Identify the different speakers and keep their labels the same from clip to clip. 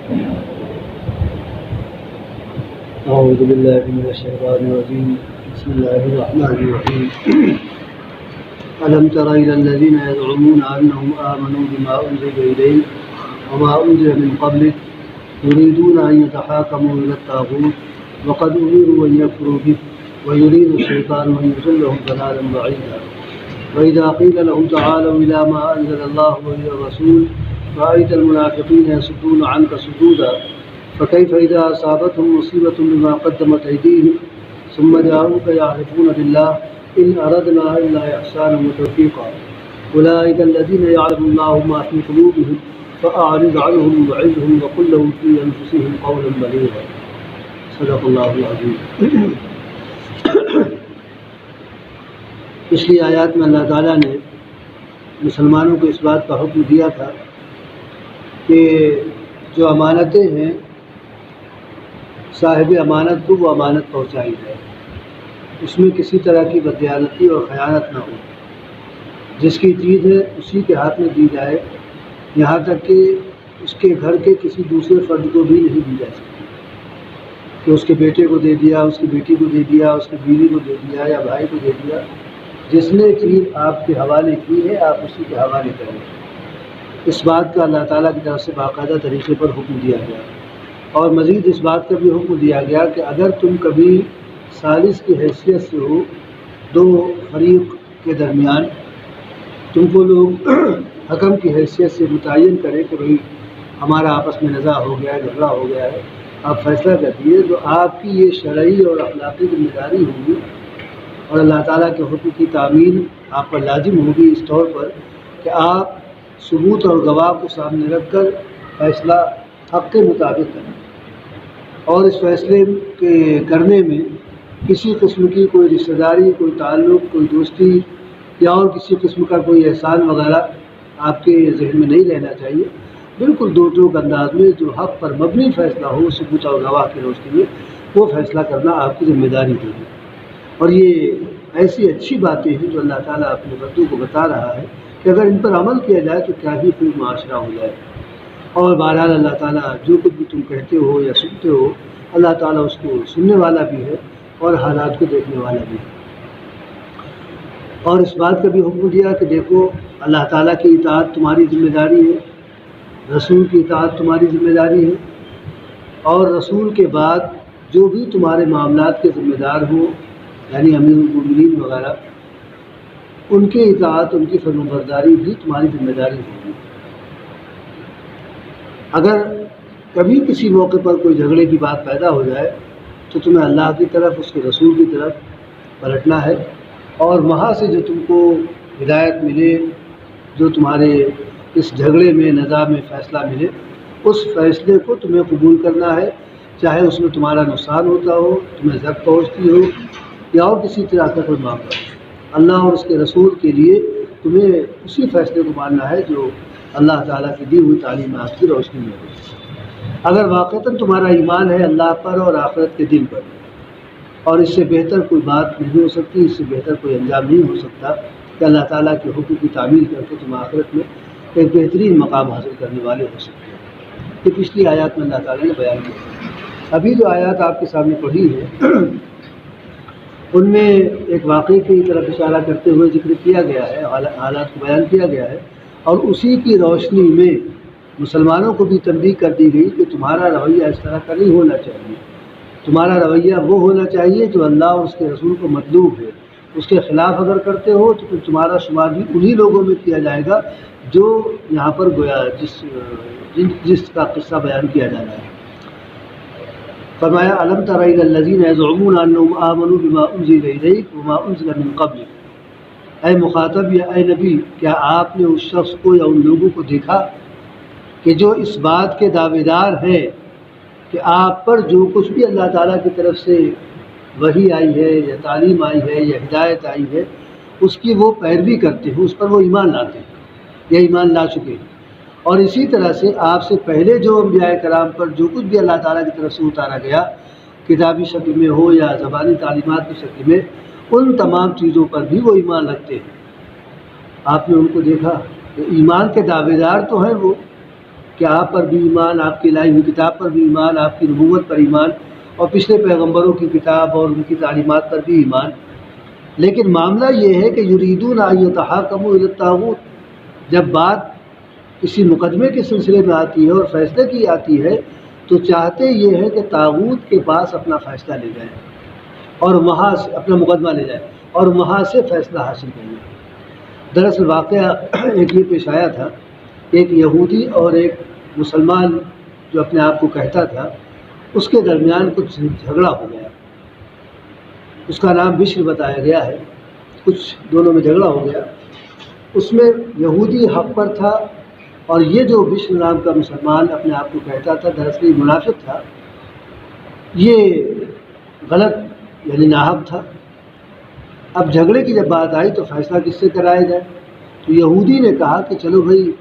Speaker 1: أعوذ بالله من الشيطان الرجيم بسم الله الرحمن الرحيم ألم تر إلى الذين يزعمون أنهم آمنوا بما أنزل إليك وما أنزل من قبلك يريدون أن يتحاكموا إلى الطاغوت وقد أمروا أن يكفروا به ويريد الشيطان أن يضلهم ضلالا بعيدا وإذا قيل لهم تعالوا إلى ما أنزل الله وإلى الرسول رأيت المنافقين يصدون عنك صدودا فكيف إذا أصابتهم مصيبة بما قدمت أيديهم ثم جاءوك يحلفون بالله إن أردنا إلا إحسانا وتوفيقا أولئك الذين يعلم الله ما في قلوبهم فأعرض عنهم وعظهم وقل لهم في أنفسهم قولا بليغا صدق اللہ العظیم۔ پچھلی آیات میں اللہ تعالیٰ نے مسلمانوں کو اس بات کا حکم دیا تھا کہ جو امانتیں ہیں صاحب امانت کو وہ امانت پہنچائی جائے، اس میں کسی طرح کی بددیانتی اور خیانت نہ ہو، جس کی چیز ہے اسی کے ہاتھ میں دی جائے، یہاں تک کہ اس کے گھر کے کسی دوسرے فرد کو بھی نہیں دی جا سکتی کہ اس کے بیٹے کو دے دیا، اس کی بیٹی کو دے دیا، اس کی بیوی کو دے دیا یا بھائی کو دے دیا۔ جس نے چیز آپ کے حوالے کی ہے آپ اسی کے حوالے کریں۔ اس بات کا اللہ تعالیٰ کی طرف سے باقاعدہ طریقے پر حکم دیا گیا، اور مزید اس بات کا بھی حکم دیا گیا کہ اگر تم کبھی ثالث کی حیثیت سے ہو دو فریق کے درمیان، تم کو لوگ حکم کی حیثیت سے متعین کریں کہ بھئی ہمارا آپس میں نزاع ہو گیا ہے، جھگڑا ہو گیا ہے، آپ فیصلہ کر دیے، تو آپ کی یہ شرعی اور اخلاقی ذمہ داری ہوگی اور اللہ تعالیٰ کے حکم کی تعمیل آپ پر لازم ہوگی اس طور پر کہ آپ ثبوت اور گواہ کو سامنے رکھ کر فیصلہ حق کے مطابق کریں، اور اس فیصلے کے کرنے میں کسی قسم کی کوئی رشتہ داری، کوئی تعلق، کوئی دوستی یا اور کسی قسم کا کوئی احسان وغیرہ آپ کے ذہن میں نہیں رہنا چاہیے۔ بالکل دو ٹوک انداز میں جو حق پر مبنی فیصلہ ہو ثبوت اور گواہ کی روشنی میں وہ فیصلہ کرنا آپ کی ذمہ داری ہوگی۔ اور یہ ایسی اچھی باتیں ہیں جو اللہ تعالیٰ اپنے بندوں کو بتا رہا ہے کہ اگر ان پر عمل کیا جائے تو کیا ہی کوئی معاشرہ ہو جائے۔ اور بہرحال اللہ تعالیٰ جو کچھ بھی تم کہتے ہو یا سنتے ہو، اللہ تعالیٰ اس کو سننے والا بھی ہے اور حالات کو دیکھنے والا بھی ہے۔ اور اس بات کا بھی حکم دیا کہ دیکھو اللہ تعالیٰ کی اطاعت تمہاری ذمہ داری ہے، رسول کی اطاعت تمہاری ذمہ داری ہے، اور رسول کے بعد جو بھی تمہارے معاملات کے ذمہ دار ہوں یعنی امیر المومنین وغیرہ، ان کی اطاعت، ان کی فرمانبرداری بھی تمہاری ذمہ داری ہوگی۔ اگر کبھی کسی موقع پر کوئی جھگڑے کی بات پیدا ہو جائے تو تمہیں اللہ کی طرف، اس کے رسول کی طرف پلٹنا ہے، اور وہاں سے جو تم کو ہدایت ملے، جو تمہارے اس جھگڑے میں نزاع میں فیصلہ ملے، اس فیصلے کو تمہیں قبول کرنا ہے، چاہے اس میں تمہارا نقصان ہوتا ہو، تمہیں ضرر پہنچتی ہو یا اور کسی طرح کا کوئی معاملہ ہو۔ اللہ اور اس کے رسول کے لیے تمہیں اسی فیصلے کو ماننا ہے جو اللہ تعالیٰ کی دی ہوئی تعلیمات کی روشنی میں ہو۔ اگر واقعتاً تمہارا ایمان ہے اللہ پر اور آخرت کے دن پر، اور اس سے بہتر کوئی بات نہیں ہو سکتی، اس سے بہتر کوئی انجام نہیں ہو سکتا کہ اللہ تعالیٰ کے حکم کی تعمیل کر کے تم آخرت میں ایک بہترین مقام حاصل کرنے والے ہو سکتے ہیں۔ یہ پچھلی آیات میں اللہ تعالیٰ نے بیان کیا۔ ابھی جو آیات آپ کے سامنے پڑھی ہے ان میں ایک واقعے کی طرف اشارہ کرتے ہوئے ذکر کیا گیا ہے، حالات کو بیان کیا گیا ہے، اور اسی کی روشنی میں مسلمانوں کو بھی تنبیہ کر دی گئی کہ تمہارا رویہ اس طرح کا نہیں ہونا چاہیے۔ تمہارا رویہ وہ ہونا چاہیے جو اللہ اور اس کے رسول کو مطلوب ہے۔ اس کے خلاف اگر کرتے ہو تو پھر تمہارا شمار بھی انہی لوگوں میں کیا جائے گا جو یہاں پر گویا جس کا قصہ بیان کیا جا رہا ہے۔ فرمایا الم تر الی الذین یزعمون انہم آمنوا بما انزل الیک وما انزل من قبلک، اے مخاطب یا اے نبی، کیا آپ نے اس شخص کو یا ان لوگوں کو دیکھا کہ جو اس بات کے دعوے دار ہیں کہ آپ پر جو کچھ بھی اللہ تعالیٰ کی طرف سے وحی آئی ہے یا تعلیم آئی ہے یا ہدایت آئی ہے اس کی وہ پیروی کرتے ہیں، اس پر وہ ایمان لاتے ہیں یا ایمان لا چکے ہیں۔ اور اسی طرح سے آپ سے پہلے جو انبیاء کرام پر جو کچھ بھی اللہ تعالیٰ کی طرف سے اتارا گیا، کتابی شکل میں ہو یا زبانی تعلیمات کی شکل میں، ان تمام چیزوں پر بھی وہ ایمان رکھتے ہیں۔ آپ نے ان کو دیکھا کہ ایمان کے دعوے دار تو ہیں وہ، کہ آپ پر بھی ایمان، آپ کی لائی ہوئی کتاب پر بھی ایمان، آپ کی نبوت پر ایمان، اور پچھلے پیغمبروں کی کتاب اور ان کی تعلیمات پر بھی ایمان۔ لیکن معاملہ یہ ہے کہ یریدون ان یتحاکموا الی الطاغوت، جب بات کسی مقدمے کے سلسلے میں آتی ہے اور فیصلے کی آتی ہے تو چاہتے یہ ہے کہ طاغوت کے پاس اپنا فیصلہ لے جائیں اور وہاں سے اپنا مقدمہ لے جائیں اور وہاں سے فیصلہ حاصل کریں۔ دراصل واقعہ ایک یہ پیش آیا تھا، ایک یہودی اور ایک مسلمان جو اپنے آپ کو کہتا تھا، اس کے درمیان کچھ جھگڑا ہو گیا۔ اس کا نام بشر بتایا گیا ہے۔ کچھ دونوں میں جھگڑا ہو گیا، اس میں یہودی حق پر تھا، اور یہ جو بشر نام کا مسلمان اپنے آپ کو کہتا تھا، دراصل منافق تھا، یہ غلط یعنی ناحق تھا۔ اب جھگڑے کی جب بات آئی تو فیصلہ کس سے کرایا جائے؟ تو یہودی نے کہا کہ چلو بھائی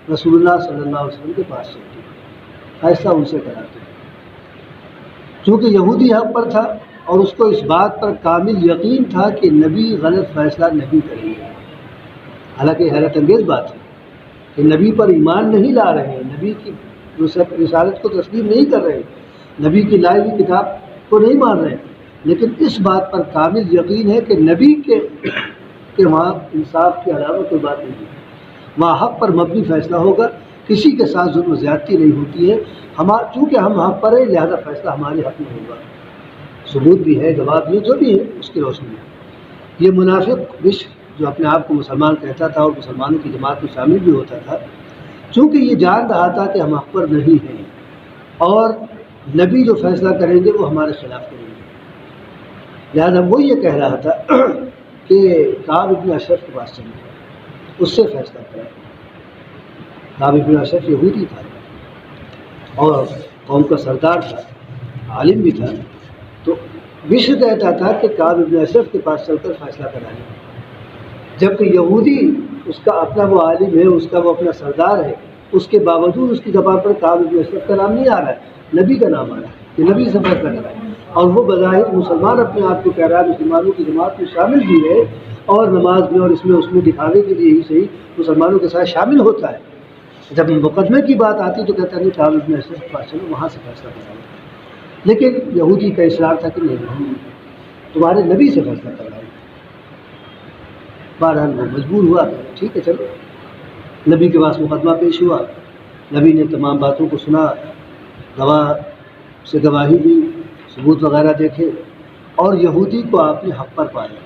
Speaker 1: رسول اللہ صلی اللہ علیہ وسلم کے پاس چلتے ہیں، فیصلہ ان سے کراتے ہیں۔ چونکہ یہودی حق پر تھا اور اس کو اس بات پر کامل یقین تھا کہ نبی غلط فیصلہ نہیں کریں گے۔ حالانکہ حیرت انگیز بات ہے کہ نبی پر ایمان نہیں لا رہے ہیں، نبی کی رسالت کو تسلیم نہیں کر رہے، نبی کی لائی ہوئی کتاب کو نہیں مان رہے، لیکن اس بات پر کامل یقین ہے کہ نبی کے وہاں انصاف کے علاوہ کوئی بات نہیں ہے، وہاں حق پر مبنی فیصلہ ہوگا، کسی کے ساتھ ظلم و زیادتی نہیں ہوتی ہے۔ چونکہ ہم حق پر ہیں لہذا فیصلہ ہمارے حق میں ہوگا، ثبوت بھی ہے، گواہ بھی ہے، جو بھی ہے اس کی روشنی میں۔ یہ منافق بشر جو اپنے آپ کو مسلمان کہتا تھا اور مسلمانوں کی جماعت میں شامل بھی ہوتا تھا، چونکہ یہ جان رہا تھا کہ ہم حق پر نہیں ہیں اور نبی جو فیصلہ کریں گے وہ ہمارے خلاف کریں گے، لہٰذا وہ یہ کہہ رہا تھا کہ کعب بن اشرف کے پاس چلیں، اس سے فیصلہ کریں۔ کعب بن اشرف یہودی تھا اور قوم کا سردار تھا، عالم بھی تھا، تو بشر کہتا تھا کہ کعب بن اشرف کے پاس چل کر فیصلہ کرائیں، جبکہ یہودی اس کا اپنا وہ عالم ہے، اس کا وہ اپنا سردار ہے، اس کے باوجود اس کی زبان پر کعب بن اشرف کا نام نہیں آ رہا ہے، نبی کا نام آ رہا ہے کہ نبی سے فیصلہ کرائے، اور وہ بظاہر مسلمان اپنے آپ کو کہہ رہا ہے، مسلمانوں کی جماعت میں شامل بھی ہے اور نماز میں اور اس میں دکھانے کے لیے ہی صحیح مسلمانوں کے ساتھ شامل ہوتا ہے۔ جب مقدمے کی بات آتی تو کہتا نہیں کعب بن اشرف کے پاس چلو، وہاں سے فیصلہ کرائیں، لیکن یہودی کا اصرار تھا کہ نہیں ہم تمہارے نبی سے فیصلہ کرائیں۔ بہرحال وہ مجبور ہوا، ٹھیک ہے چلو، نبی کے پاس مقدمہ پیش ہوا، نبی نے تمام باتوں کو سنا، گواہ سے گواہی دی، ثبوت وغیرہ دیکھے، اور یہودی کو آپ نے حق پر پایا،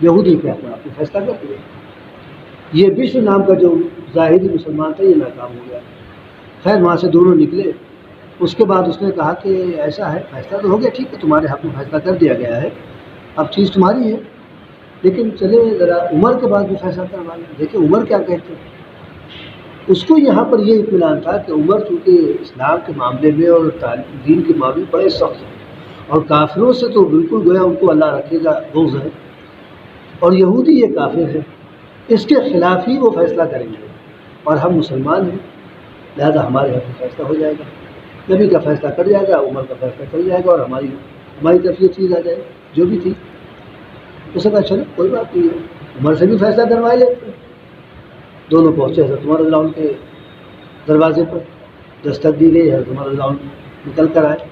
Speaker 1: یہودی کے حق میں آپ نے فیصلہ کر دیا۔ یہ بشر نام کا جو ظاہری مسلمان تھا یہ ناکام ہو گیا۔ خیر وہاں سے دونوں نکلے، اس کے بعد اس نے کہا کہ ایسا ہے، فیصلہ تو ہو گیا، ٹھیک ہے تمہارے حق میں فیصلہ کر دیا گیا ہے، اب چیز تمہاری ہے، لیکن چلے ذرا عمر کے بعد بھی فیصلہ کروا لیں، دیکھیں عمر کیا کہتے ہیں۔ اس کو یہاں پر یہ اطمینان تھا کہ عمر چونکہ اسلام کے معاملے میں اور دین کے معاملے میں بڑے سخت ہیں، اور کافروں سے تو بالکل گویا ان کو اللہ رکھے گا بغض ہے، اور یہودی یہ کافر ہے، اس کے خلاف ہی وہ فیصلہ کریں گے، اور ہم مسلمان ہیں لہذا ہمارے حق میں فیصلہ ہو جائے گا، نبی کا فیصلہ کر جائے گا، عمر کا فیصلہ کر جائے گا، اور ہماری طرف یہ چیز آ جائے جو بھی تھی۔ اس نے کہا چلو کوئی بات نہیں ہے، عمر سے بھی فیصلہ کروا لیتے ہیں۔ دونوں پہنچے حضرت عمر رضی اللہ عنہ کے دروازے پر، دستک دی گئی، حضرت عمر رضی اللہ عنہ نکل کر آئے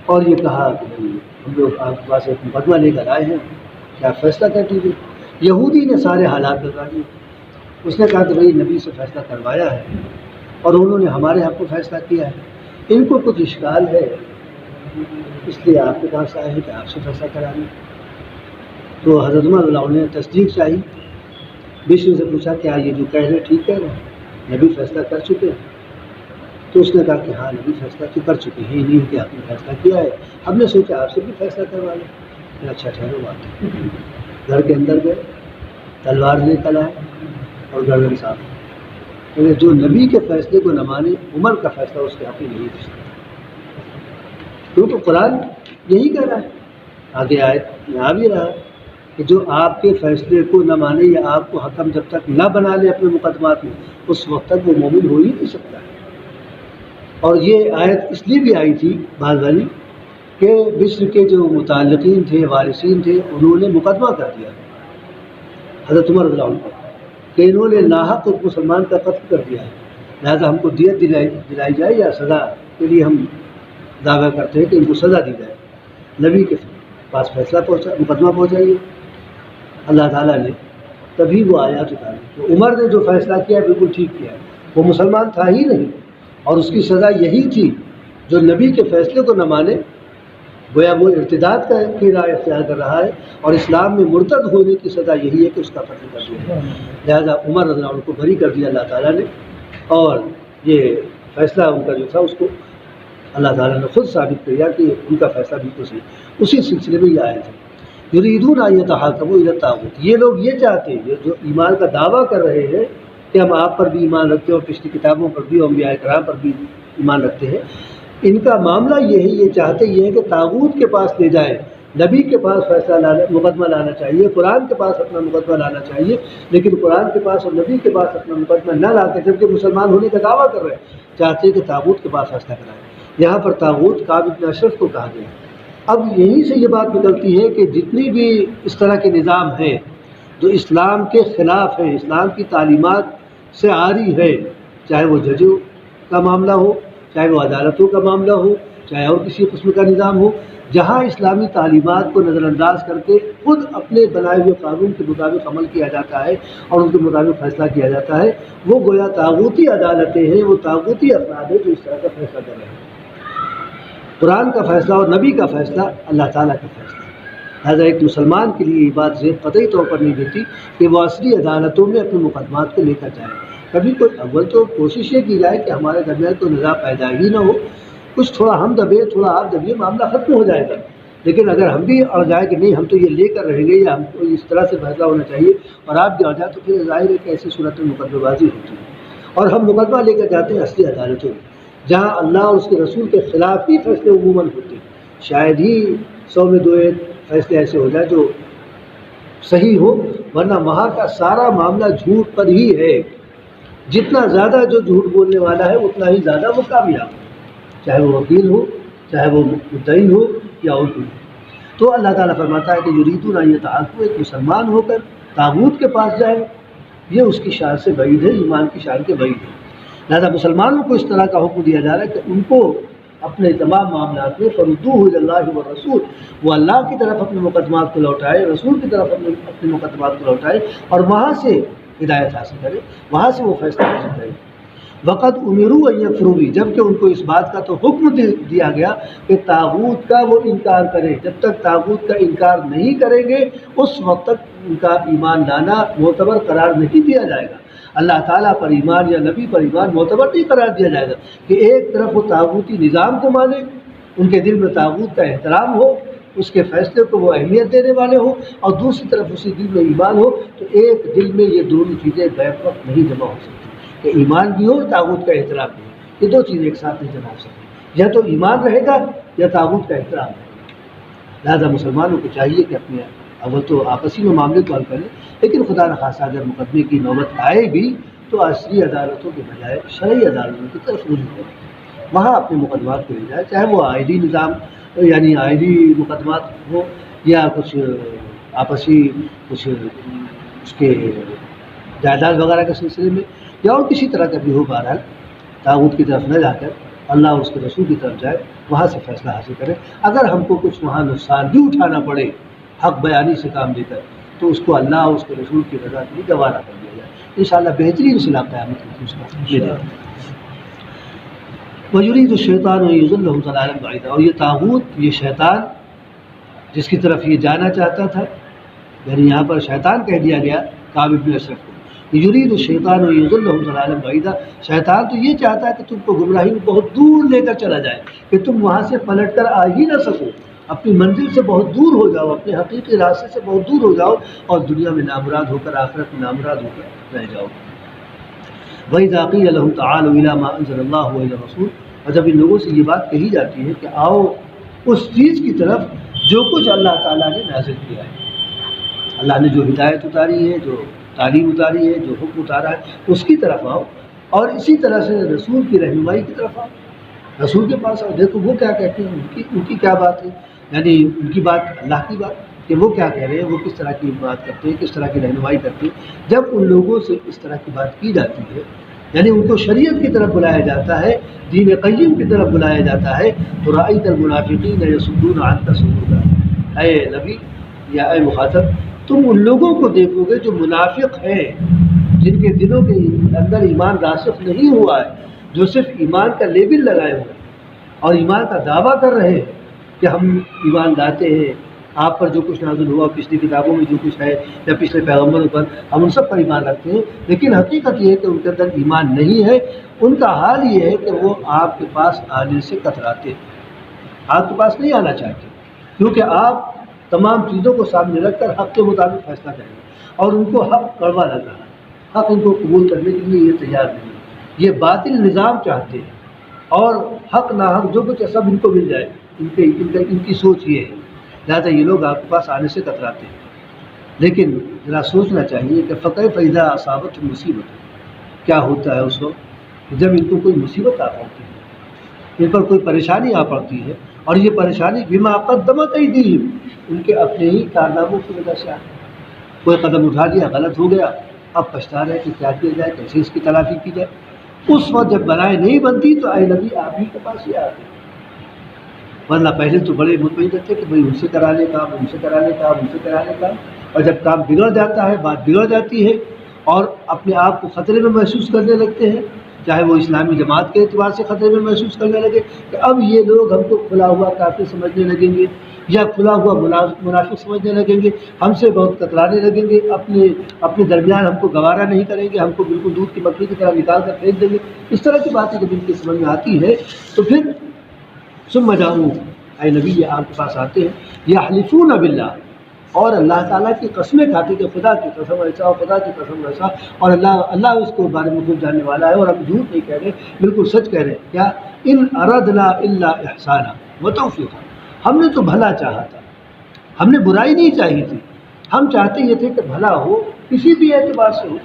Speaker 1: اور یہ کہا کہ ہم لوگ آپ کے پاس ایک مقدمہ لے کر آئے ہیں، کیا فیصلہ کر دیجیے۔ یہودی نے سارے حالات بتا دیے، اس نے کہا کہ بھائی نبی سے فیصلہ کروایا ہے اور انہوں نے ہمارے حق میں فیصلہ کیا ہے، ان کو کچھ اشکال ہے اس لیے آپ کے پاس آئے ہیں کہ آپ سے فیصلہ کرائیں۔ تو حضرت عمر رضی اللہ عنہ نے تصدیق چاہی، بشر سے پوچھا کیا یہ جو کہہ رہے ہیں ٹھیک کہہ رہے ہیں، نبی فیصلہ کر چکے ہیں؟ تو اس نے کہا کہ ہاں نبی فیصلہ تو کر چکے ہیں، نہیں کہ آپ نے فیصلہ کیا ہے، ہم نے سوچا آپ سے بھی فیصلہ کروا لیں۔ اچھا ٹھہرو بات، گھر کے اندر گئے، تلوار لے کر آئے اور گردن صاف، جو نبی کے فیصلے کو نہ مانے، عمر کا فیصلہ اس کے حق میں نہیں دے سکتا، کیونکہ قرآن یہی کہہ رہا ہے، آگے آیت میں آ بھی رہا ہے کہ جو آپ کے فیصلے کو نہ مانے یا آپ کو حکم جب تک نہ بنا لے اپنے مقدمات میں، اس وقت تک وہ مومن ہو ہی نہیں سکتا ہے۔ اور یہ آیت اس لیے بھی آئی تھی بعض والی کہ بشر کے جو متعلقین تھے، وارثین تھے، انہوں نے مقدمہ کر دیا حضرت عمر رضی اللہ عنہ کہ انہوں نے ناحق ایک مسلمان کا قتل کر دیا ہے، لہٰذا ہم کو دیت دلائی جائے یا سزا کے لیے ہم دعویٰ کرتے ہیں کہ ان کو سزا دی جائے، نبی کے پاس فیصلہ مقدمہ پہنچائیے۔ اللہ تعالیٰ نے تبھی وہ آیات اتاری کہ عمر نے جو فیصلہ کیا بالکل ٹھیک کیا، وہ مسلمان تھا ہی نہیں، اور اس کی سزا یہی تھی جو نبی کے فیصلے کو نہ مانے، گویا وہ ارتداد کی راہ اختیار کر رہا ہے، اور اسلام میں مرتد ہونے کی سزا یہی ہے کہ اس کا قتل کر دیا۔ لہٰذا عمر رضی اللہ عنہ کو بری کر دیا اللہ تعالیٰ نے، اور یہ فیصلہ ان کا جو تھا اس کو اللہ تعالیٰ نے خود ثابت کیا کہ ان کا فیصلہ بالکل صحیح۔ اسی سلسلے میں یہ آئے تھے یریدون ان یتحاکموا الی الطاغوت، یہ لوگ یہ چاہتے ہیں، جو ایمان کا دعویٰ کر رہے ہیں کہ ہم آپ پر بھی ایمان رکھتے ہیں اور پچھلی کتابوں پر بھی اور انبیاء کرام پر بھی ایمان رکھتے ہیں، ان کا معاملہ یہ ہے، یہ چاہتے یہ ہے کہ طاغوت کے پاس لے جائیں، نبی کے پاس فیصلہ مقدمہ لانا چاہیے، قرآن کے پاس اپنا مقدمہ لانا چاہیے، لیکن قرآن کے پاس اور نبی کے پاس اپنا مقدمہ نہ لا کے جبکہ مسلمان ہونے کا دعویٰ کر رہے ہیں، چاہتے ہیں کہ طاغوت کے پاس فیصلہ کرائیں۔ یہاں پر طاغوت کعب بن اشرف کو کہا گیا۔ اب یہیں سے یہ بات نکلتی ہے کہ جتنی بھی اس طرح کے نظام ہیں جو اسلام کے خلاف ہیں، اسلام کی تعلیمات سے عاری ہے، چاہے وہ ججوں کا معاملہ ہو، چاہے وہ عدالتوں کا معاملہ ہو، چاہے اور کسی قسم کا نظام ہو، جہاں اسلامی تعلیمات کو نظر انداز کر کے خود اپنے بنائے ہوئے قانون کے مطابق عمل کیا جاتا ہے اور ان کے مطابق فیصلہ کیا جاتا ہے، وہ گویا طاغوتی عدالتیں ہیں، وہ طاغوتی افراد ہیں جو اس طرح کا فیصلہ کر رہے ہیں۔ قرآن کا فیصلہ اور نبی کا فیصلہ اللہ تعالیٰ کا فیصلہ۔ لہٰذا ایک مسلمان کے لیے یہ بات قطعی طور پر نہیں دیتی کہ وہ اصلی عدالتوں میں اپنے مقدمات کو لے کر جائے۔ کبھی کوئی اول تو کوشش یہ کی جائے کہ ہمارے درمیان کوئی نزاع پیدا ہی نہ ہو، کچھ تھوڑا ہم دبے تھوڑا آپ دبیے، معاملہ ختم ہو جائے گا۔ لیکن اگر ہم بھی اڑ جائے کہ نہیں ہم تو یہ لے کر رہیں گے یا ہم کو اس طرح سے فیصلہ ہونا چاہیے اور آپ بھی اڑ جائے، تو پھر ظاہر ہے کہ ایسی صورت میں مقدمہ بازی ہوتی ہے، اور ہم مقدمہ لے کر جاتے ہیں اصلی عدالتوں میں جہاں اللہ اور اس کے رسول کے خلاف ہی فیصلے عموماً ہوتے ہیں۔ شاید ہی 100 میں 2 فیصلے ایسے ہو جائے جو صحیح ہو، ورنہ وہاں کا سارا معاملہ جھوٹ پر ہی ہے۔ جتنا زیادہ جو جھوٹ بولنے والا ہے اتنا ہی زیادہ وہ کامیاب ہو، چاہے وہ وکیل ہو، چاہے وہ مدعی ہو یا اور کوئی۔ تو اللہ تعالیٰ فرماتا ہے کہ یریدون ان یتحاکموا، ایک مسلمان ہو کر طاغوت کے پاس جائے، یہ اس کی شان سے بعید ہے، ایمان کی شان کے بعید ہے۔ لہٰذا مسلمانوں کو اس طرح کا حکم دیا جا رہا ہے کہ ان کو اپنے تمام معاملات میں فردوہ الی اللہ والرسول، وہ اللہ کی طرف اپنے مقدمات کو لوٹائے، رسول کی طرف اپنے مقدمات کو لوٹائے اور وہاں سے ہدایت حاصل کرے، وہاں سے وہ فیصلہ حاصل کرے۔ وقد امروا ان یکفروا بہ، جبکہ ان کو اس بات کا تو حکم دیا گیا کہ طاغوت کا وہ انکار کرے، جب تک طاغوت کا انکار نہیں کریں گے اس وقت تک ان کا ایمان لانا معتبر قرار نہیں دیا جائے گا۔ اللہ تعالیٰ پر ایمان یا نبی پر ایمان معتبر نہیں قرار دیا جائے گا کہ ایک طرف وہ طاغوتی نظام کو مانے، ان کے دل میں طاغوت کا احترام ہو، اس کے فیصلے کو وہ اہمیت دینے والے ہوں، اور دوسری طرف اسی دل میں ایمان ہو، تو ایک دل میں یہ دونوں چیزیں بیک وقت نہیں جمع ہو سکتی کہ ایمان بھی ہو اور طاغوت کا احترام بھی ہو، یہ دو چیزیں ایک ساتھ نہیں جمع ہو سکتی، یا تو ایمان رہے گا یا طاغوت کا احترام رہے گا۔ لہٰذا مسلمانوں کو چاہیے کہ اپنے اول تو آپسی میں معاملے کو حل کریں، لیکن خدا نخواستہ اگر مقدمے کی نوبت آئے بھی تو اصلی عدالتوں کے بجائے شرعی عدالتوں کی طرف رجوع کریں، وہاں اپنے مقدمات کو لے جائے، چاہے وہ عائلی نظام یعنی عائلی مقدمات ہو یا کچھ آپسی کچھ اس کے جائیداد وغیرہ کے سلسلے میں یا اور کسی طرح کا بھی ہو، بہرحال طاغوت کی طرف نہ جا کر اللہ اور اس کے رسول کی طرف جائے، وہاں سے فیصلہ حاصل کرے۔ اگر ہم کو کچھ وہاں نقصان بھی اٹھانا پڑے حق بیانی سے کام لے کر، تو اس کو اللہ اور اس کے رسول کی رضا کے لیے گوارا کر دیا جائے، انشاءاللہ بہترین صلاح قیامت کی اس کا ملے گا۔ وَيُرِيدُ الشَّيْطَانُ أَن يُضِلَّهُمْ ضَلَالًا بَعِيدًا، اور یہ طاغوت، یہ شیطان جس کی طرف یہ جانا چاہتا تھا، یعنی یہاں پر شیطان کہہ دیا گیا کعب بن اشرف کو، یرید الشیطان یضلهم ضلالا بعیدا، شیطان تو یہ چاہتا ہے کہ تم کو گمراہی میں بہت دور لے کر چلا جائے کہ تم وہاں سے پلٹ کر آ ہی نہ سکو، اپنی منزل سے بہت دور ہو جاؤ، اپنے حقیقی راستے سے بہت دور ہو جاؤ اور دنیا میں نامراد ہو کر آخرت میں نامراد ہو کر رہ جاؤ۔ وَإِذَا قِيلَ لَهُمْ تَعَالُوا إِلَىٰ مَا أَنزَلَ اللَّهُ وَإِلَى الرَّسُولِ، اور جب ان لوگوں سے یہ بات کہی جاتی ہے کہ آؤ اس چیز کی طرف جو کچھ اللہ تعالیٰ نے نازل کیا ہے، اللہ نے جو ہدایت اتاری ہے، جو تعلیم اتاری ہے، جو حکم اتارا ہے، اس کی طرف آؤ، اور اسی طرح سے رسول کی رہنمائی کی طرف آؤ، رسول کے پاس آؤ، دیکھو وہ کیا کہتے ہیں، ان کی کیا بات ہے، یعنی ان کی بات اللہ کی بات کہ وہ کیا کہہ رہے ہیں، وہ کس طرح کی بات کرتے ہیں، کس طرح کی رہنمائی کرتے ہیں۔ جب ان لوگوں سے اس طرح کی بات کی جاتی ہے یعنی ان کو شریعت کی طرف بلایا جاتا ہے، دین قیم کی طرف بلایا جاتا ہے، تو رأیت المنافقین یصدون عنک صدودا، اے نبی یا اے مخاطب، تم ان لوگوں کو دیکھو گے جو منافق ہیں، جن کے دلوں کے اندر ایمان راسخ نہیں ہوا ہے، جو صرف ایمان کا لیبل لگائے ہوئے اور ایمان کا دعویٰ کر رہے ہیں کہ ہم ایمان لاتے ہیں، آپ پر جو کچھ نازل ہوا، پچھلی کتابوں میں جو کچھ ہے یا پچھلے پیغمبروں پر، ہم ان سب پر ایمان رکھتے ہیں، لیکن حقیقت یہ ہے کہ ان کے اندر ایمان نہیں ہے۔ ان کا حال یہ ہے کہ وہ آپ کے پاس آنے سے کتراتے ہیں، آپ کے پاس نہیں آنا چاہتے، کیونکہ آپ تمام چیزوں کو سامنے رکھ کر حق کے مطابق فیصلہ کریں گے، اور ان کو حق کڑوا لگ رہا ہے، حق ان کو قبول کرنے کے لیے یہ تیار نہیں ہے، یہ باطل نظام چاہتے ہیں، اور حق ناحق جو کچھ ہے سب ان کو مل جائے، ان کی سوچ یہ ہے، لہٰذا یہ لوگ آپ کے پاس آنے سے کتراتے ہیں۔ لیکن ذرا سوچنا چاہیے کہ فَكَيْفَ إِذَا أَصَابَتْهُمْ مُصِيبَةٌ، کیا ہوتا ہے اس وقت جب ان کو کوئی مصیبت آ پڑتی ہے، ان پر کوئی پریشانی آ پڑتی ہے، اور یہ پریشانی بما قدمت ایدیہم، ان کے اپنے ہی کارناموں کی وجہ سے آتی ہے، کوئی قدم اٹھا دیا، غلط ہو گیا، اب پچھتا رہے کہ کیا کیا جائے، کیسے اس کی تلافی کی جائے۔ اس وقت جب بلائیں نہیں بنتی تو اے نبی آپ ہی کے پاس ہی آتے، ورنہ پہلے تو بڑے مطمئن رہتے کہ بھائی ان سے کرانے کا، ان سے کرانے کا، ان سے کرانے کا، اور جب کام بگڑ جاتا ہے، بات بگڑ جاتی ہے، اور اپنے آپ کو خطرے میں محسوس کرنے لگتے ہیں، چاہے وہ اسلامی جماعت کے اعتبار سے خطرے میں محسوس کرنے لگے کہ اب یہ لوگ ہم کو کھلا ہوا کافر سمجھنے لگیں گے، یا کھلا ہوا منافق سمجھنے لگیں گے، ہم سے بہت کترانے لگیں گے، اپنے درمیان ہم کو گوارا نہیں کریں گے، ہم کو بالکل دودھ کی مکھی کی طرح نکال کر پھینک دیں گے، اس طرح کی باتیں جب ان کی سمجھ میں آتی ہے تو پھر ثم جاؤں، اے نبی یہ آپ کے پاس آتے ہیں، یحلفون باللہ، اور اللہ تعالیٰ کی قسمیں کھاتے کہ خدا کی قسم ایسا اور خدا کی قسم ایسا، اور اللہ اس کو بارے میں خوب جاننے والا ہے، اور ہم جھوٹ نہیں کہہ رہے، بالکل سچ کہہ رہے ہیں۔ کیا؟ ان اردنا الا احسانا وتوفیقا، ہم نے تو بھلا چاہا تھا، ہم نے برائی نہیں چاہی تھی، ہم چاہتے یہ تھے کہ بھلا ہو، کسی بھی اعتبار سے ہو،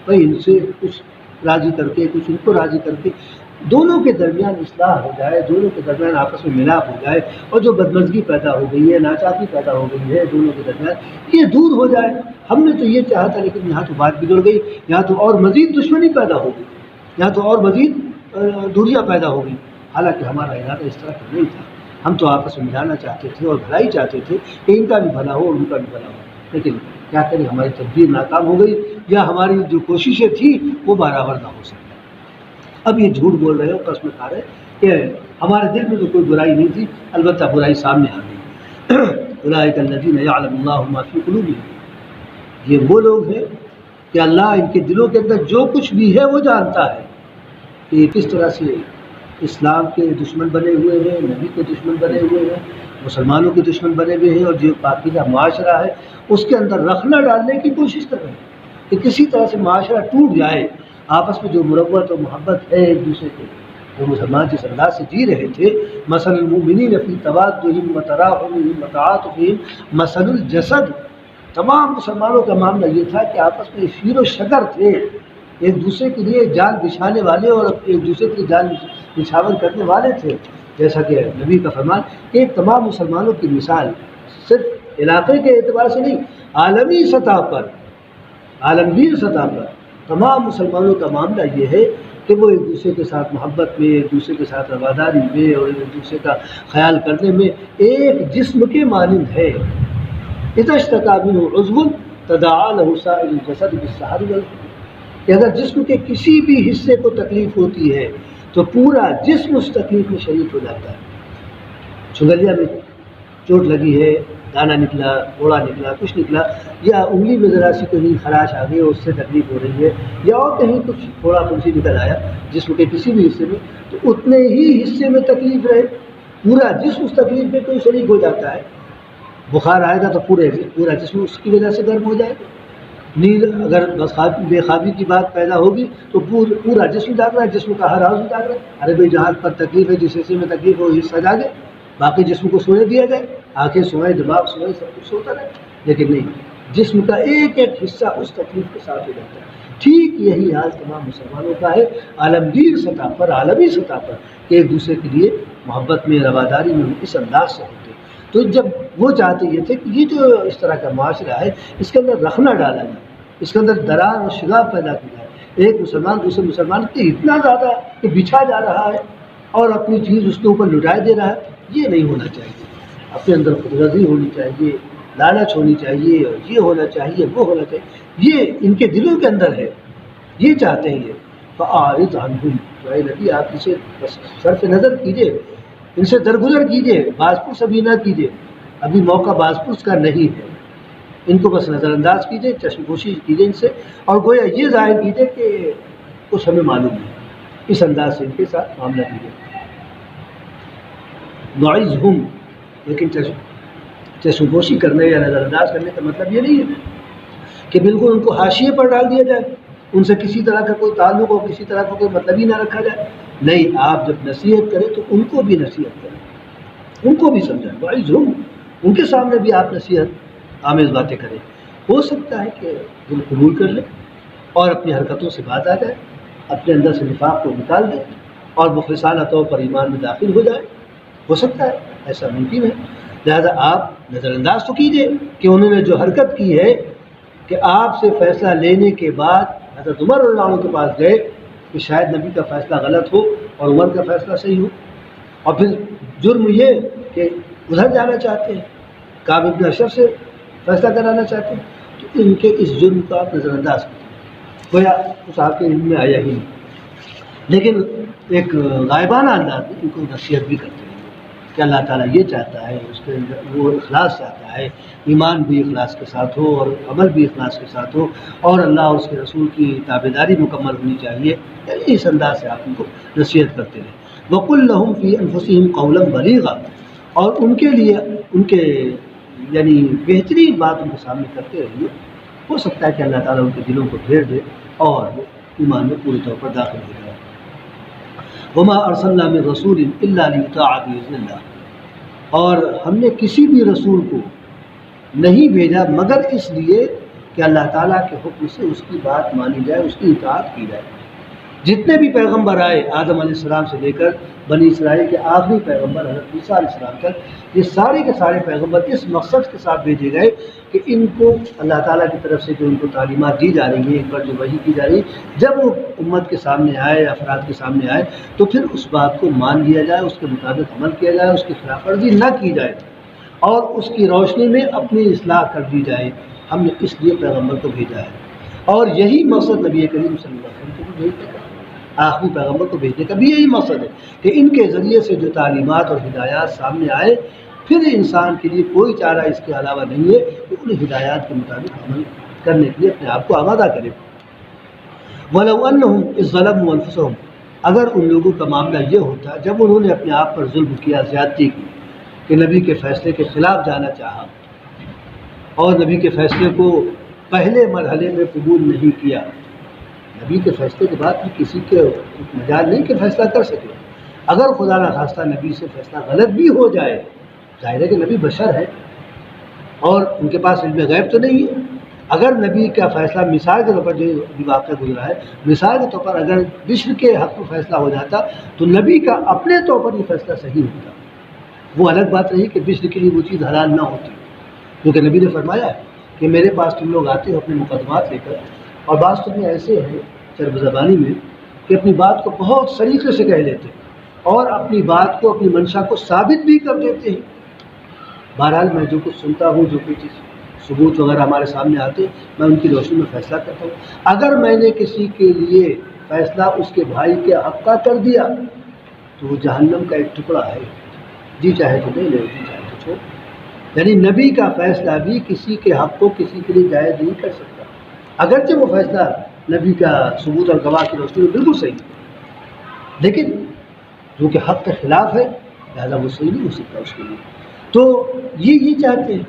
Speaker 1: بھائی ان سے کچھ راضی کر کے، کچھ ان کو راضی کر کے دونوں کے درمیان اصلاح ہو جائے، دونوں کے درمیان آپس میں ملاپ ہو جائے، اور جو بدمزگی پیدا ہو گئی ہے، ناچاقی پیدا ہو گئی ہے دونوں کے درمیان، یہ دور ہو جائے۔ ہم نے تو یہ چاہا تھا، لیکن یہاں تو بات بگڑ گئی، یہاں تو اور مزید دشمنی پیدا ہو گئی، یہاں تو اور مزید دوریاں پیدا ہو گئی، حالانکہ ہمارا ارادہ اس طرح کا نہیں تھا، ہم تو آپس میں ملانا چاہتے تھے اور بھلائی چاہتے تھے کہ ان کا بھی بھلا ہو اور ان کا بھی بھلا ہو، لیکن کیا کریں، ہماری تدبیر ناکام ہو گئی، یا ہماری جو کوششیں تھیں وہ برابر نہ ہو سکی۔ اب یہ جھوٹ بول رہے ہو، قسم کھا رہے کہ ہمارے دل میں تو کوئی برائی نہیں تھی، البتہ برائی سامنے آ گئی۔ اولئک الذین یعلم اللہ ما فی قلوبہم، یہ وہ لوگ ہیں کہ اللہ ان کے دلوں کے اندر جو کچھ بھی ہے وہ جانتا ہے، کہ یہ کس طرح سے اسلام کے دشمن بنے ہوئے ہیں، نبی کے دشمن بنے ہوئے ہیں، مسلمانوں کے دشمن بنے ہوئے ہیں، اور جو پاکیزہ معاشرہ ہے اس کے اندر رخنہ ڈالنے کی کوشش کر رہے ہیں کہ کسی طرح سے معاشرہ ٹوٹ جائے، آپس میں جو مروت و محبت ہے ایک دوسرے کے، وہ مسلمان جس انداز سے جی رہے تھے، مثل المؤمنین فی توادہم وتراحمہم وتعاطفہم مثل الجسد، تمام مسلمانوں کا معاملہ یہ تھا کہ آپس میں شیر و شکر تھے، ایک دوسرے کے لیے جان بچھانے والے اور ایک دوسرے کے لیے جان نچھاور کرنے والے تھے، جیسا کہ نبی کا فرمان کہ تمام مسلمانوں کی مثال صرف علاقے کے اعتبار سے نہیں، عالمی سطح پر، عالمگیر سطح پر تمام مسلمانوں کا معاملہ یہ ہے کہ وہ ایک دوسرے کے ساتھ محبت میں، ایک دوسرے کے ساتھ رواداری میں، اور ایک دوسرے کا خیال کرنے میں ایک جسم کے مانند ہے۔ اذا اشتکا منہ عضو تداعی لہ سائر الجسد بالسہر والحمى، کہ اگر جسم کے کسی بھی حصے کو تکلیف ہوتی ہے تو پورا جسم اس تکلیف میں شریک ہو جاتا ہے۔ چھگلیا میں چوٹ لگی ہے، دانا نکلا، گھوڑا نکلا، کچھ نکلا، یا انگلی میں ذرا سی کہیں خراش آ گئی اور اس سے تکلیف ہو رہی ہے، یا اور کہیں کچھ تھوڑا سی نکل آیا جسم کے کسی بھی حصے میں، تو اتنے ہی حصے میں تکلیف رہے، پورا جسم اس تکلیف میں کوئی شریک ہو جاتا ہے۔ بخار آئے گا تو پورا جسم اس کی وجہ سے گرم ہو جائے گا، نیند اگر بے خوابی کی بات پیدا ہوگی تو پورا جسم جاگ رہا ہے، جسم کا ہر عضو جاگ رہا ہے، ارے بھائی جہاں پر تکلیف ہے، جس حصے میں تکلیف ہو حصہ جاگے، باقی جسم کو سونے دیا جائے، آنکھیں سوئیں، دماغ سوئیں، سب کچھ سوتا رہے، لیکن نہیں، جسم کا ایک ایک حصہ اس تکلیف کے ساتھ ہو جاتا ہے۔ ٹھیک یہی حال تمام مسلمانوں کا ہے، عالمگیر سطح پر، عالمی سطح پر، کہ ایک دوسرے کے لیے محبت میں، رواداری میں اس انداز سے ہوتے۔ تو جب وہ چاہتے یہ تھے کہ یہ جو اس طرح کا معاشرہ ہے اس کے اندر رخنہ ڈالا جائے، اس کے اندر درار اور شگاف پیدا کی جائے، ایک مسلمان دوسرے مسلمان سے اتنا زیادہ کہ بچھا جا رہا ہے اور اپنی چیز اس کے اوپر لٹائے دے رہا ہے، یہ نہیں ہونا چاہیے۔ اپنے اندر خودغرضی ہونی چاہیے، لالچ ہونی چاہیے، اور یہ ہونا چاہیے، وہ ہونا چاہیے، یہ ان کے دلوں کے اندر ہے، یہ چاہتے ہیں یہ۔ فَأَعْرِضْ عَنْهُمْ، تو اے نبی آپ اسے صرف نظر کیجیے، ان سے درگزر کیجیے، باز پرس ابھی نہ کیجیے، ابھی موقع باز پرس کا نہیں ہے، ان کو بس نظر انداز کیجیے، چشم پوشی کیجیے ان سے، اور گویا یہ ظاہر کیجیے کہ کچھ ہمیں معلوم نہیں، اس انداز سے ان کے ساتھ معاملہ کیجیے۔ نعظہم، لیکن چشم پوشی کرنے یا نظر انداز کرنے کا مطلب یہ نہیں ہے کہ بالکل ان کو حاشیے پر ڈال دیا جائے، ان سے کسی طرح کا کوئی تعلق ہو، کسی طرح کا کوئی مطلب ہی نہ رکھا جائے۔ نہیں، آپ جب نصیحت کریں تو ان کو بھی نصیحت کریں، ان کو بھی سمجھائیں، وعظہم، ان کے سامنے بھی آپ نصیحت آمیز باتیں کریں۔ ہو سکتا ہے کہ دل قبول کر لیں اور اپنی حرکتوں سے بات آ جائے، اپنے اندر سے نفاق کو نکال دیں اور مخلصانہ طور پر ایمان میں داخل ہو جائے، ہو سکتا ہے، ایسا ممکن ہے۔ لہذا آپ نظر انداز تو کیجیے کہ انہوں نے جو حرکت کی ہے کہ آپ سے فیصلہ لینے کے بعد حضرت عمر رضی اللہ عنہ کے پاس گئے کہ شاید نبی کا فیصلہ غلط ہو اور عمر کا فیصلہ صحیح ہو، اور پھر جرم یہ کہ ادھر جانا چاہتے ہیں، کعب بن اشرف سے فیصلہ کرانا چاہتے ہیں، تو ان کے اس جرم کو آپ نظر انداز کریں، گویا اس آپ کے علم میں آیا ہی نہیں، لیکن ایک غائبانہ انداز میں ان کو نصیحت بھی کرتے ہیں کہ اللہ تعالیٰ یہ چاہتا ہے، اس کے اندر وہ اخلاص چاہتا ہے، ایمان بھی اخلاص کے ساتھ ہو اور عمل بھی اخلاص کے ساتھ ہو، اور اللہ اور اس کے رسول کی تابعداری مکمل ہونی چاہیے، یعنی اس انداز سے آپ ان کو نصیحت کرتے رہیں۔ وَقُلْ لَهُمْ فِي أَنفُسِهِمْ قَوْلًا بَلِيغًا، اور ان کے لیے ان کے یعنی بہترین بات ان کے سامنے کرتے رہیے، ہو سکتا ہے کہ اللہ تعالیٰ ان کے دلوں کو پھیر دے اور وہ ایمان میں پوری طور پر داخل ہو جائے۔ وَمَا أَرْسَلْنَا مِن رَّسُولٍ إِلَّا لِيُطَاعَ بِإِذْنِ اللَّهِ، اور ہم نے کسی بھی رسول کو نہیں بھیجا مگر اس لیے کہ اللہ تعالیٰ کے حکم سے اس کی بات مانی جائے، اس کی اطاعت کی جائے۔ جتنے بھی پیغمبر آئے آدم علیہ السلام سے لے کر بنی اسرائیل کے آخری پیغمبر حضرت عیسیٰ علیہ السلام تک، یہ سارے کے سارے پیغمبر اس مقصد کے ساتھ بھیجے گئے کہ ان کو اللہ تعالیٰ کی طرف سے جو ان کو تعلیمات دی جا رہی ہیں، ایک بار جو وحی کی جا رہی ہے، جب وہ امت کے سامنے آئے، افراد کے سامنے آئے، تو پھر اس بات کو مان لیا جائے، اس کے مطابق عمل کیا جائے، اس کی خلاف ورزی نہ کی جائے اور اس کی روشنی میں اپنی اصلاح کر دی جائے۔ ہم نے اس لیے پیغمبر کو بھیجا ہے، اور یہی مقصد نبی کریم صلی اللہ علیہ وسلم کو بھی بھیجنے کا، آخری پیغمبر کو بھیجنے کا بھی یہی مقصد ہے کہ ان کے ذریعے سے جو تعلیمات اور ہدایات سامنے آئے، پھر انسان کے لیے کوئی چارہ اس کے علاوہ نہیں ہے کہ ان ہدایات کے مطابق عمل کرنے کے لیے اپنے آپ کو آمادہ کرے۔ وَلَوْ أَنَّهُمْ إِذ ظَلَمُوا أَنفُسَهُمْ، اگر ان لوگوں کا معاملہ یہ ہوتا جب انہوں نے اپنے آپ پر ظلم کیا، زیادتی کی، کہ نبی کے فیصلے کے خلاف جانا چاہا اور نبی کے فیصلے کو پہلے مرحلے میں قبول نہیں کیا، نبی کے فیصلے کے بعد بھی کسی کے مجال نہیں کہ فیصلہ کر سکے، اگر خدا نہ خواستہ نبی سے فیصلہ غلط بھی ہو جائے، ظاہر ہے کہ نبی بشر ہے اور ان کے پاس علم غیب تو نہیں ہے، اگر نبی کا فیصلہ مثال کے طور پر جو واقعہ گزرا ہے، مثال کے طور پر اگر بشر کے حق میں فیصلہ ہو جاتا تو نبی کا اپنے طور پر یہ فیصلہ صحیح ہوتا، وہ الگ بات رہی کہ بشر کے لیے وہ چیز حلال نہ ہوتی، کیونکہ نبی نے فرمایا کہ میرے پاس تم لوگ آتے ہو اپنے مقدمات لے کر، اور بعض تمہیں ایسے ہیں چرب زبانی میں کہ اپنی بات کو بہت سلیقے سے کہہ لیتے ہیں اور اپنی بات کو، اپنی منشا کو ثابت بھی کر دیتے ہیں۔ بہرحال میں جو کچھ سنتا ہوں، جو کچھ ثبوت وغیرہ ہمارے سامنے آتے، میں ان کی روشنی میں فیصلہ کرتا ہوں۔ اگر میں نے کسی کے لیے فیصلہ اس کے بھائی کے حق کا کر دیا تو وہ جہنم کا ایک ٹکڑا ہے، جی چاہے تو لے لے، جی چاہے تو چھوڑ۔ یعنی نبی کا فیصلہ بھی کسی کے حق کو کسی کے لیے جائز نہیں کر سکتا، اگرچہ وہ فیصلہ نبی کا ثبوت اور گواہ کی روشنی میں بالکل صحیح، لیکن جو کہ حق کے خلاف ہے لہذا وہ صحیح نہیں ہو سکتا اس کے لیے۔ تو یہ چاہتے ہیں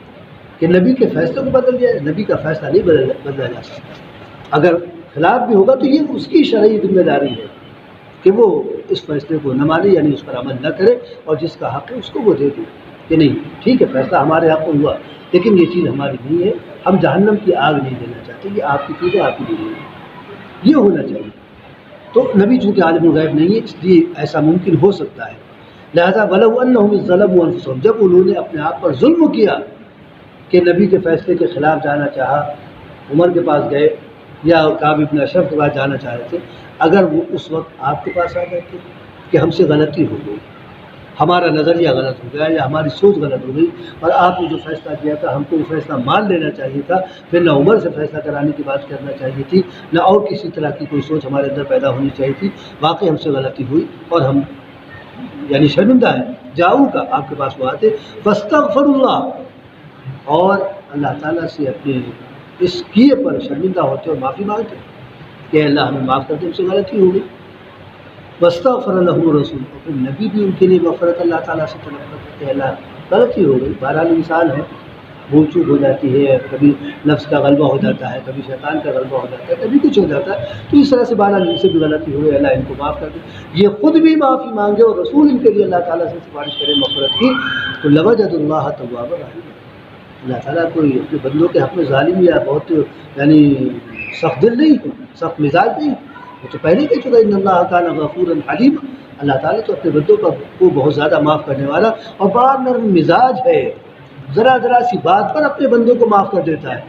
Speaker 1: کہ نبی کے فیصلے کو بدل جائے، نبی کا فیصلہ نہیں بدلا جا سکتا، اگر خلاف بھی ہوگا تو یہ اس کی شرعی ذمہ داری ہے کہ وہ اس فیصلے کو نہ مانے، یعنی اس پر عمل نہ کرے، اور جس کا حق ہے اس کو وہ دے دے کہ نہیں ٹھیک ہے فیصلہ ہمارے حق میں ہوا لیکن یہ چیز ہماری نہیں ہے، ہم جہنم کی آگ نہیں دینا چاہتے، یہ آپ کی چیز ہے، آپ کی نہیں ہے، یہ ہونا چاہیے۔ تو نبی چونکہ عالم الغیب نہیں ہے اس لیے ایسا ممکن ہو سکتا ہے، لہذا وَلَوْ أَنَّهُمْ إِذ ظَلَمُوا أَنفُسَهُمْ، جب انہوں نے اپنے آپ پر ظلم کیا کہ نبی کے فیصلے کے خلاف جانا چاہا، عمر کے پاس گئے یا کعب بن اشرف کے پاس جانا چاہ رہے تھے، اگر وہ اس وقت آپ کے پاس آ جاتے کہ ہم سے غلطی ہو گئی، ہمارا نظریہ غلط ہو گیا یا ہماری سوچ غلط ہو گئی، اور آپ نے جو فیصلہ کیا تھا ہم کو وہ فیصلہ مان لینا چاہیے تھا، پھر نہ عمر سے فیصلہ کرانے کی بات کرنا چاہیے تھی، نہ اور کسی طرح کی کوئی سوچ ہمارے اندر پیدا ہونی چاہیے تھی. واقعی ہم سے غلطی ہوئی اور ہم یعنی شرمندہ ہے. جاؤ کا آپ کے پاس وہ آتے فاستغفر اللہ، اور اللہ تعالیٰ سے اپنے اس کیے پر شرمندہ ہوتے اور معافی مانگتے کہ اللہ ہمیں معاف کر دے، ہم سے غلطی ہو گئی. واستغفر لهم الرسول، اور پھر نبی بھی ان کے لیے مغفرت اللہ تعالیٰ سے طلب کرتے ہیں، اللہ غلطی ہو گئی، بہرحال انسان ہے، بھول چوک ہو جاتی ہے، کبھی نفس کا غلبہ ہو جاتا ہے، کبھی شیطان کا غلبہ ہو جاتا ہے، کبھی کچھ ہو جاتا ہے، تو اس طرح سے بہرحال ان سے بھی غلطی ہوئی، اللہ ان کو معاف کر دے. یہ خود بھی معافی مانگے اور رسول ان کے لیے اللہ تعالیٰ سے سفارش کرے مغفرت کی، تو لوجد اللہ توابا رحیما، اللہ تعالیٰ کوئی اپنے بندوں کے حق میں ظالم یا بہت یعنی سخت دل نہیں ہے، سخت مزاج نہیں. وہ تو پہلے کہہ چکا ان اللہ کان غفورا حلیما، اللہ تعالیٰ تو اپنے بندوں کو بہت زیادہ معاف کرنے والا اور بڑا نرم مزاج ہے، ذرا ذرا سی بات پر اپنے بندوں کو معاف کر دیتا ہے.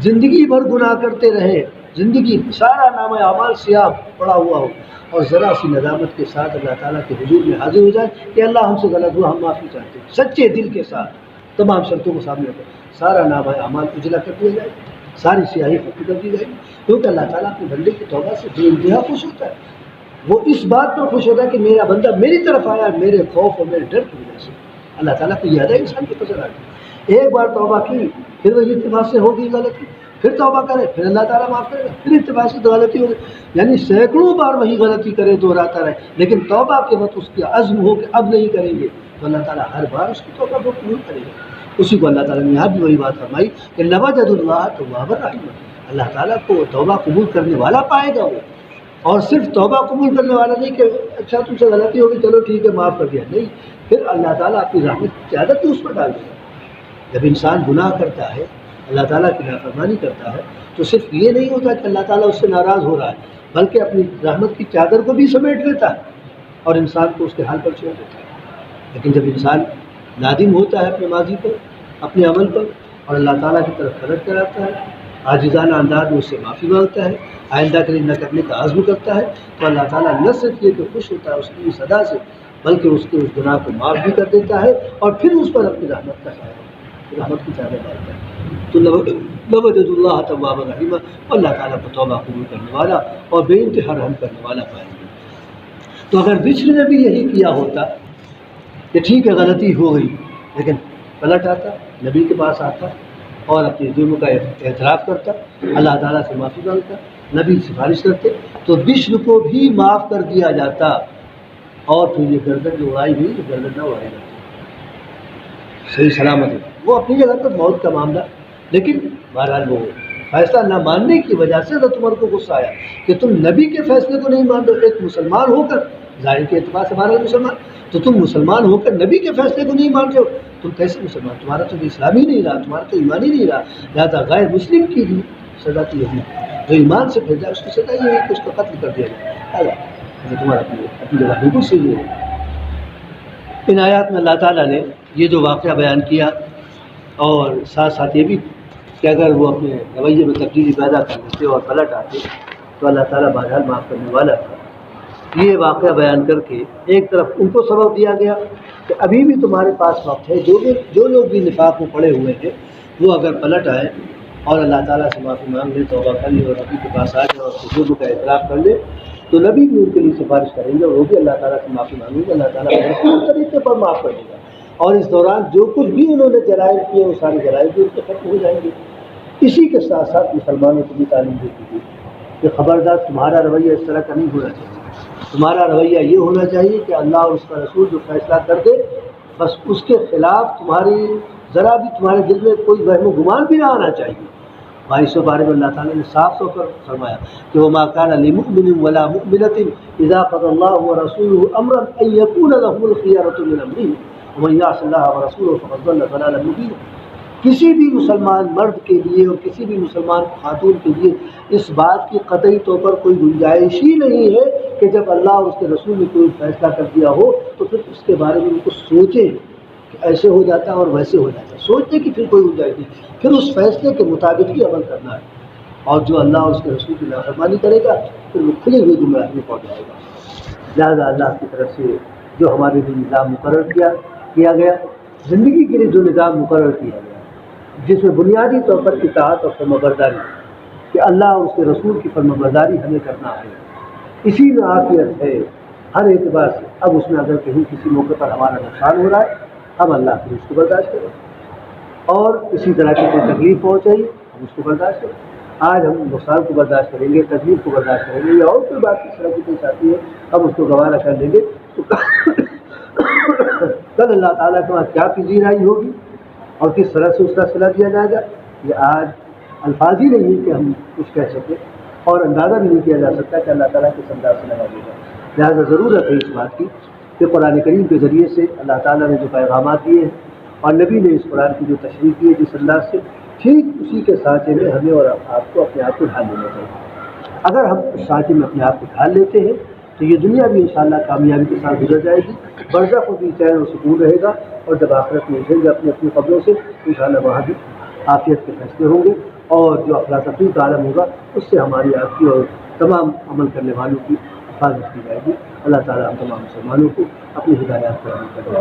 Speaker 1: زندگی بھر گناہ کرتے رہے، زندگی سارا نامہ اعمال سیاہ پڑا ہوا ہو، اور ذرا سی ندامت کے ساتھ اللہ تعالیٰ کے حضور میں حاضر ہو جائے کہ اللہ ہم سے غلط ہوا، ہم معافی چاہتے ہیں، سچے دل کے ساتھ تمام شرطوں کو سامنے رکھ سارا نامہ اعمال اجلا کر دیا جائے، ساری سیاہی ختم کر دی جائے گی، کیونکہ اللہ تعالیٰ اپنے بندے کی توبہ سے بے انتہا خوش ہوتا ہے. وہ اس بات پر خوش ہوتا ہے کہ میرا بندہ میری طرف آیا، میرے خوف اور میرے ڈر کی وجہ سے. اللہ تعالیٰ کو یاد ہے انسان کو پسند آ گئی، ایک بار توبہ کی پھر وہی اتفاق سے ہوگی غلطی، پھر توبہ کرے پھر اللہ تعالیٰ معاف کرے گا، پھر اتفاق سے غلطی ہوگی، یعنی سینکڑوں بار وہی غلطی کرے دہراتا رہے، لیکن توبہ کے وقت اس کا عزم ہو کہ اب نہیں کریں گے، تو اللہ تعالیٰ ہر بار اس کی توبہ کو قبول کرے گا. اسی کو اللہ تعالیٰ نے یہاں بھی وہی بات فرمائی کہ لوجد اللہ توابا رحیما، اللہ تعالیٰ کو توبہ قبول کرنے والا پائے گا وہ، اور صرف توبہ قبول کرنے والا نہیں کہ اچھا تم سے غلطی ہوگی چلو ٹھیک ہے معاف کر دیا، نہیں، پھر اللہ تعالیٰ اپنی رحمت کی عادت بھی اس پر ڈال دے گا. جب انسان گناہ کرتا ہے، اللہ تعالیٰ کی نافرمانی کرتا ہے، تو صرف یہ نہیں ہوتا کہ اللہ تعالیٰ اس سے ناراض ہو رہا ہے، بلکہ اپنی رحمت کی چادر کو بھی سمیٹ لیتا ہے اور انسان کو اس کے حال پر چھوڑ دیتا ہے. لیکن جب انسان نادم ہوتا ہے اپنے ماضی پر، اپنے عمل پر، اور اللہ تعالیٰ کی طرف پلٹ کر آتا ہے، عاجزانہ انداز میں اس سے معافی مانگتا ہے، آئندہ کے لیے نہ کرنے کا عزم کرتا ہے، تو اللہ تعالیٰ نہ صرف یہ کہ خوش ہوتا ہے اس کی صدا سے، بلکہ اس کے اس گناہ کو معاف بھی کر دیتا ہے اور پھر اس پر اپنی رحمت کا سایہ، رحمت کی چادر ڈالتا ہے. تو لوجد اللہ توابا رحیما، اللہ تعالیٰ کو توبہ قبول کرنے والا اور بے انتہا رحم کرنے والا پائے گا. تو اگر بچھڑ نے بھی یہی کیا ہوتا کہ ٹھیک ہے غلطی ہو گئی، لیکن پلٹ آتا، نبی کے پاس آتا اور اپنے جرم کا اعتراف کرتا، اللہ تعالیٰ سے معافی مانگتا، نبی سفارش کرتے، تو بشر کو بھی معاف کر دیا جاتا، اور پھر یہ گردن جو اڑائی ہوئی یہ گردن نہ اڑائی جاتی، صحیح سلامت ہے. وہ اپنی جگہ پر موت کا معاملہ، لیکن بہرحال وہ فیصلہ نہ ماننے کی وجہ سے حضرت عمر کو غصہ آیا کہ تم نبی کے فیصلے کو نہیں مان رہے، ایک مسلمان ہو کر، ظاہر کے اعتبار سے ہمارا مسلمان، تو تم مسلمان ہو کر نبی کے فیصلے کو نہیں مان رہے ہو، تم کیسے مسلمان؟ تمہارا تو اسلام ہی نہیں رہا، تمہارا تو ایمان ہی نہیں رہا. لہٰذا غیر مسلم کی بھی سزا تو یہی ہے، جو ایمان سے پھر جائے اس کی سزا یہ ہے کہ اس کو قتل کر دیا جائے. تمہارا اپنی جگہ بالکل صحیح ہے. ان آیات میں اللہ تعالیٰ نے یہ جو واقعہ بیان کیا، اور ساتھ ساتھ یہ بھی کہ اگر وہ اپنے رویے میں تبدیلی پیدا کر لیتے اور پلٹ آتے تو اللہ تعالیٰ بہرحال معاف کرنے والا تھا. یہ واقعہ بیان کر کے ایک طرف ان کو سبق دیا گیا کہ ابھی بھی تمہارے پاس وقت ہے، جو لوگ بھی نفاق میں پڑے ہوئے ہیں وہ اگر پلٹ آئے اور اللہ تعالیٰ سے معافی مانگ لے، توبہ کر لے اور نبی کے پاس آ جائے اور حضور کا اعتراف کر لے، تو نبی بھی ان کے لیے سفارش کریں گے اور وہ بھی اللہ تعالیٰ سے معافی مانگیں گے، اللہ تعالیٰ بہترین طریقے پر معاف کر دے گا. اور اس دوران جو کچھ بھی انہوں نے جرائم کیے وہ سارے جرائم بھی ان کے ختم ہو جائیں گے. اسی کے ساتھ ساتھ مسلمانوں کو بھی تعلیم دیتی تھی کہ خبردار تمہارا رویہ اس طرح کا نہیں ہونا چاہیے، تمہارا رویہ یہ ہونا چاہیے کہ اللہ اور اس کا رسول جو فیصلہ کر دے بس اس کے خلاف تمہاری ذرا بھی تمہارے دل میں کوئی وہم و گمان بھی نہ آنا چاہیے. 22 بارے میں اللہ تعالیٰ نے صاف طور پر فرمایا کہ وما كان لمؤمن ولا مؤمنة اذا قضى الله ورسوله امرا ان يكون لهم الخيارة من امرهم ومن يعص الله ورسوله فقد ضل ضلالا مبينا. کسی بھی مسلمان مرد کے لیے اور کسی بھی مسلمان خاتون کے لیے اس بات کی قطعی طور پر کوئی گنجائش ہی نہیں ہے کہ جب اللہ اور اس کے رسول نے کوئی فیصلہ کر دیا ہو تو پھر اس کے بارے میں ان کو سوچیں کہ ایسے ہو جاتا اور ویسے ہو جاتا. سوچنے کی پھر کوئی گنجائش نہیں، پھر اس فیصلے کے مطابق ہی عمل کرنا ہے. اور جو اللہ اور اس کے رسول کی نافرمانی کرے گا پھر وہ کھلے ہوئے گمراہی میں پہنچ جائے گا۔ لہٰذا اللہ کی طرف سے جو ہمارے لیے نظام مقرر کیا گیا، زندگی کے لیے جو نظام مقرر کیا گیا، جس میں بنیادی طور پر اطاعت اور فرمانبرداری، کہ اللہ اور اس کے رسول کی فرمانبرداری ہمیں کرنا ہے، اسی میں عافیت ہے ہر اعتبار سے۔ اب اس میں اگر کہیں کسی موقع پر ہمارا نقصان ہو رہا ہے، ہم اللہ کے اس کو برداشت کریں، اور کسی طرح کی کوئی تکلیف پہنچائی ہم اس کو برداشت کریں۔ آج ہم نقصان کو برداشت کریں گے، تکلیف کو برداشت کریں گے، یا اور کوئی بات اس طرح کی پیش آتی ہے ہم اس کو گوارا کر لیں گے، تو کل اللہ تعالیٰ کے وہاں کیا پذیرائی ہوگی اور کس طرح سے اس کا صلہ دیا جائے گا، یہ آج الفاظ ہی نہیں ہے کہ ہم کچھ کہہ سکیں، اور اندازہ بھی نہیں کیا جا سکتا کہ اللہ تعالیٰ کس انداز سے لگا دے گا۔ لہٰذا ضرورت ہے اس بات کی کہ قرآن کریم کے ذریعے سے اللہ تعالیٰ نے جو پیغامات دیے ہیں اور نبی نے اس قرآن کی جو تشریح کی ہے جس انداز سے، ٹھیک اسی کے سانچے میں ہمیں اور آپ کو اپنے آپ کو ڈھال لینا چاہیے۔ اگر ہم اس سانچے میں اپنے آپ کو ڈھال لیتے ہیں تو یہ دنیا بھی انشاءاللہ کامیابی کے ساتھ گزر جائے گی، برزخ بھی چین و سکون رہے گا، اور جب آخرت میں اٹھیں گے اپنی اپنی قبروں سے انشاءاللہ وہاں بھی عافیت کے فیصلے ہوں گے، اور جو افراتفری کا عالم ہوگا اس سے ہماری آپ کی اور تمام عمل کرنے والوں کی حفاظت کی جائے گی۔ اللہ تعالیٰ ہم تمام مسلمانوں کو اپنی ہدایات فراہم کرے۔